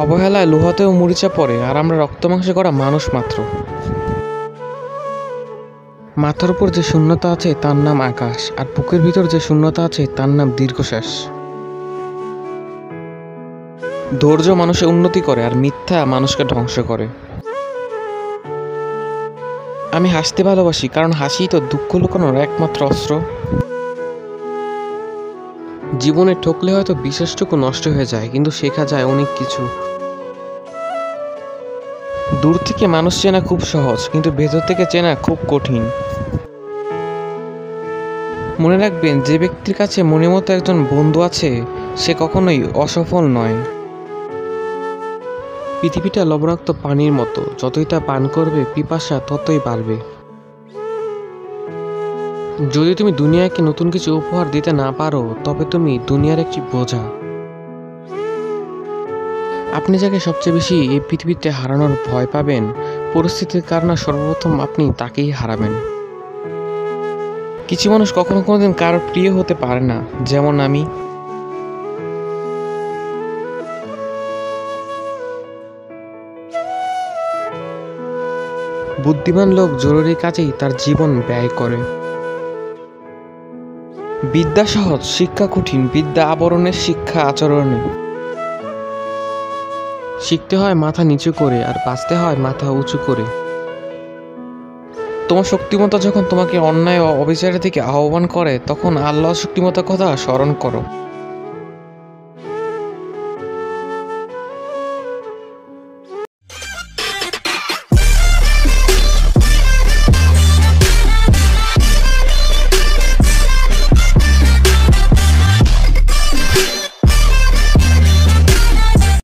অবহেলায় লোহাতেও মরিচা পড়ে, আর আমরা রক্তমাংসে করা মানুষ মাত্র। মাথার উপর যে শূন্যতা আছে তার নাম আকাশ, আর বুকের ভিতর যে শূন্যতা আছে তার নাম দীর্ঘশ্বাস। ধৈর্য মানুষের উন্নতি করে, আর মিথ্যা মানুষকে ধ্বংস করে। আমি হাসতে ভালোবাসি, কারণ হাসিই তো দুঃখ লুকানোর একমাত্র অস্ত্র। জীবনে ঠকলে হয়তো বিশ্বাসটুকু নষ্ট হয়ে যায়, কিন্তু শেখা যায় অনেক কিছু। দূর থেকে মানুষ চেনা খুব সহজ, কিন্তু ভেতর থেকে চেনা খুব কঠিন। মনে রাখবেন, যে ব্যক্তির কাছে মনের মতো একজন বন্ধু আছে, সে কখনোই অসফল নয়। পৃথিবীটা লবণাক্ত পানির মতো, যতই তা পান করবে পিপাসা ততই বাড়বে। যদি তুমি দুনিয়াকে নতুন কিছু উপহার দিতে না পারো, তবে তুমি দুনিয়ার একটি বোঝা। আপনি যাকে সবচেয়ে বেশি এই পৃথিবীতে হারানোর ভয় পাবেন, পরিস্থিতির কারণে সর্বপ্রথম আপনি তাকেই হারাবেন। কিছু মানুষ কখনো কোনোদিন কারো প্রিয় হতে পারে না, যেমন আমি। বুদ্ধিমান লোক জরুরি কাজেই তার জীবন ব্যয় করে। বিদ্যা সহজ, শিক্ষা কঠিন। বিদ্যা আবরণের, শিক্ষা আচরণে। শিখতে হয় মাথা নিচু করে, আর বাঁচতে হয় মাথা উঁচু করে। তোমার শক্তিমত্তা যখন তোমাকে অন্যায় ও অবিচারের দিকে আহ্বান করে, তখন আল্লাহ শক্তিমত্তার কথা স্মরণ করো।